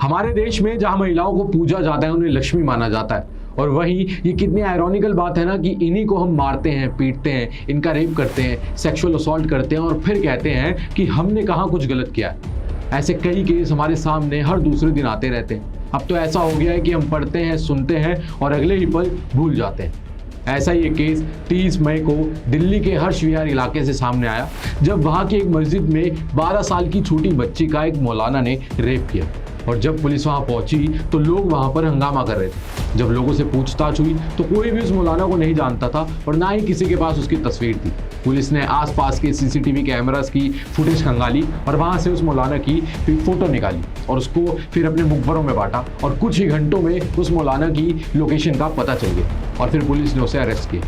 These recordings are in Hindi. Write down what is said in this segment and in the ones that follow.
हमारे देश में जहां महिलाओं को पूजा जाता है, उन्हें लक्ष्मी माना जाता है, और वहीं ये कितनी आयरॉनिकल बात है ना कि इन्हीं को हम मारते हैं, पीटते हैं, इनका रेप करते हैं, सेक्सुअल असॉल्ट करते हैं और फिर कहते हैं कि हमने कहाँ कुछ गलत किया है। ऐसे कई केस हमारे सामने हर दूसरे दिन आते रहते हैं। अब तो ऐसा हो गया है कि हम पढ़ते हैं, सुनते हैं और अगले ही पल भूल जाते हैं। ऐसा ही एक केस 30 मई को दिल्ली के हर्ष विहार इलाके से सामने आया, जब वहां की एक मस्जिद में 12 साल की छोटी बच्ची का एक मौलाना ने रेप किया। और जब पुलिस वहां पहुंची तो लोग वहां पर हंगामा कर रहे थे। जब लोगों से पूछताछ हुई तो कोई भी उस मौलाना को नहीं जानता था और ना ही किसी के पास उसकी तस्वीर थी। पुलिस ने आसपास के सीसीटीवी कैमरास की फुटेज खंगाली और वहां से उस मौलाना की फोटो निकाली और उसको फिर अपने मुखबरों में बांटा, और कुछ ही घंटों में उस मौलाना की लोकेशन का पता चल गया और फिर पुलिस ने उसे अरेस्ट किया।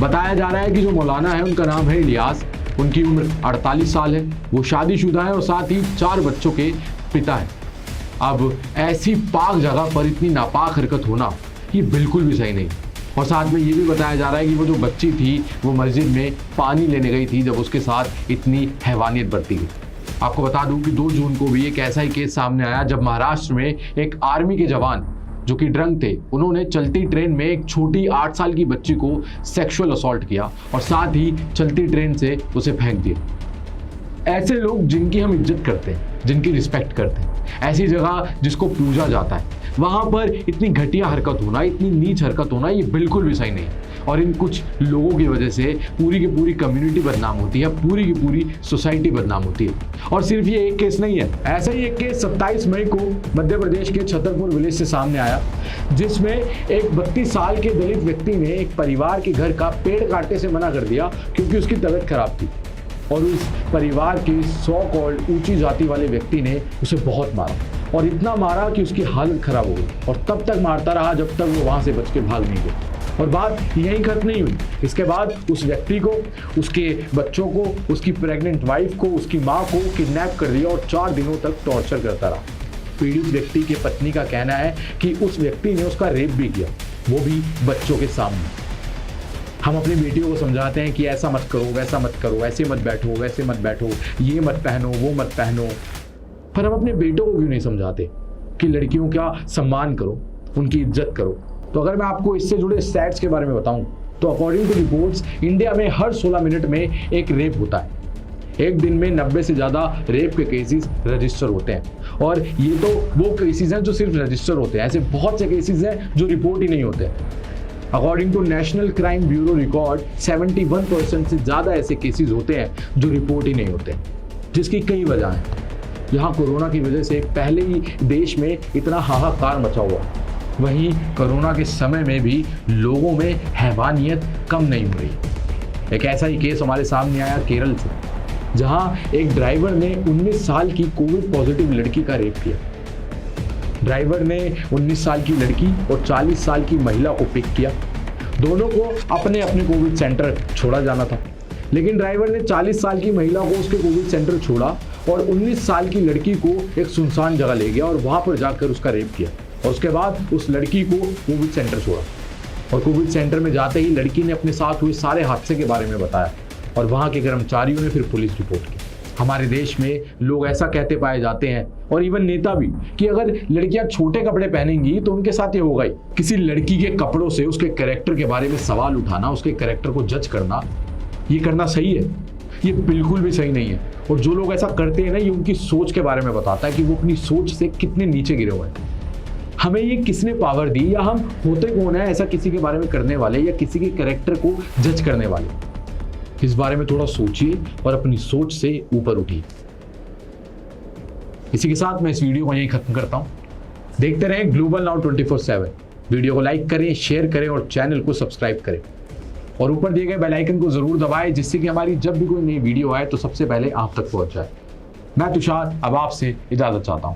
बताया जा रहा है कि जो मौलाना है उनका नाम है इलियास, उनकी उम्र 48 साल है, वो शादीशुदा है और साथ ही 4 बच्चों के पिता है। अब ऐसी पाक जगह पर इतनी नापाक हरकत होना ये बिल्कुल भी सही नहीं। और साथ में ये भी बताया जा रहा है कि वो जो बच्ची थी वो मस्जिद में पानी लेने गई थी जब उसके साथ इतनी हैवानियत बरती गई। आपको बता दूं कि 2 जून को भी एक ऐसा ही केस सामने आया जब महाराष्ट्र में एक आर्मी के जवान जो कि ड्रंक थे, उन्होंने चलती ट्रेन में एक छोटी 8 साल की बच्ची को सेक्सुअल असॉल्ट किया और साथ ही चलती ट्रेन से उसे फेंक दिया। ऐसे लोग जिनकी हम इज्जत करते हैं, जिनकी रिस्पेक्ट करते हैं, ऐसी जगह जिसको पूजा जाता है, वहां पर इतनी घटिया हरकत होना, इतनी नीच हरकत होना ये बिल्कुल भी सही नहीं। और इन कुछ लोगों की वजह से पूरी की पूरी कम्युनिटी बदनाम होती है, पूरी की पूरी सोसाइटी बदनाम होती है। और सिर्फ ये एक केस नहीं है, ऐसा ही एक केस 27 मई को मध्य प्रदेश के छतरपुर विलेज से सामने आया, जिसमें एक 32 साल के दलित व्यक्ति ने एक परिवार के घर का पेड़ काटने से मना कर दिया क्योंकि उसकी तबीयत खराब थी। और उस परिवार के 100 कॉल्ड ऊंची जाति वाले व्यक्ति ने उसे बहुत मारा, और इतना मारा कि उसकी हालत खराब हो गई, और तब तक मारता रहा जब तक वो वहां से बच के भाग नहीं गया। और बात यहीं खत्म नहीं हुई। इसके बाद उस व्यक्ति को, उसके बच्चों को, उसकी प्रेग्नेंट वाइफ को, उसकी माँ को किडनैप कर दिया और 4 दिनों तक टॉर्चर करता रहा। पीड़ित व्यक्ति की पत्नी का कहना है कि उस व्यक्ति ने उसका रेप भी किया, वो भी बच्चों के सामने। हम अपनी बेटियों को समझाते हैं कि ऐसा मत करो, वैसा मत करो, ऐसे मत बैठो, वैसे मत बैठो, ये मत पहनो, वो मत पहनो, पर हम अपने बेटों को क्यों नहीं समझाते कि लड़कियों का सम्मान करो, उनकी इज्जत करो। तो अगर मैं आपको इससे जुड़े स्टैट्स के बारे में बताऊं तो अकॉर्डिंग टू रिपोर्ट्स इंडिया में हर 16 मिनट में एक रेप होता है। एक दिन में 90 से ज़्यादा रेप के केसेस रजिस्टर होते हैं, और ये तो वो केसेस हैं जो सिर्फ रजिस्टर होते हैं। ऐसे बहुत से केसेस हैं जो रिपोर्ट ही नहीं होते। According to national crime bureau record 71% से ज़्यादा ऐसे केसेस होते हैं जो रिपोर्ट ही नहीं होते, जिसकी कई वजह हैं। यहाँ कोरोना की वजह से पहले ही देश में इतना हाहाकार मचा हुआ, वहीं कोरोना के समय में भी लोगों में हैवानियत कम नहीं हो रही। एक ऐसा ही केस हमारे सामने आया केरल से, जहाँ एक ड्राइवर ने 19 साल की कोविड पॉजिटिव लड़की का रेप किया। ड्राइवर ने 19 साल की लड़की और 40 साल की महिला को पिक किया। दोनों को अपने अपने कोविड सेंटर छोड़ा जाना था, लेकिन ड्राइवर ने 40 साल की महिला को उसके कोविड सेंटर छोड़ा और 19 साल की लड़की को एक सुनसान जगह ले गया और वहां पर जाकर उसका रेप किया। और उसके बाद उस लड़की को कोविड सेंटर छोड़ा, और कोविड सेंटर में जाते ही लड़की ने अपने साथ हुए सारे हादसे के बारे में बताया, और वहां के कर्मचारियों ने फिर पुलिस रिपोर्ट की। हमारे देश में लोग ऐसा कहते पाए जाते हैं, और इवन नेता भी, कि अगर लड़कियां छोटे कपड़े पहनेंगी तो उनके साथ ये होगा ही। किसी लड़की के कपड़ों से उसके कैरेक्टर के बारे में सवाल उठाना, उसके कैरेक्टर को जज करना, ये करना सही है? ये बिल्कुल भी सही नहीं है। और जो लोग ऐसा करते हैं ना, ये उनकी सोच के बारे में बताता है कि वो अपनी सोच से कितने नीचे गिरे हुए हैं। हमें ये किसने पावर दी, या हम होते कौन है ऐसा किसी के बारे में करने वाले, या किसी के कैरेक्टर को जज करने वाले? इस बारे में थोड़ा सोचिए और अपनी सोच से ऊपर उठिए। इसी के साथ मैं इस वीडियो को यहीं खत्म करता हूं। देखते रहें ग्लोबल नाउ 24/7। वीडियो को लाइक करें, शेयर करें और चैनल को सब्सक्राइब करें, और ऊपर दिए गए बेल आइकन को जरूर दबाएं, जिससे कि हमारी जब भी कोई नई वीडियो आए तो सबसे पहले आप तक पहुंच जाए। मैं तुषार अब आपसे इजाजत चाहता हूं।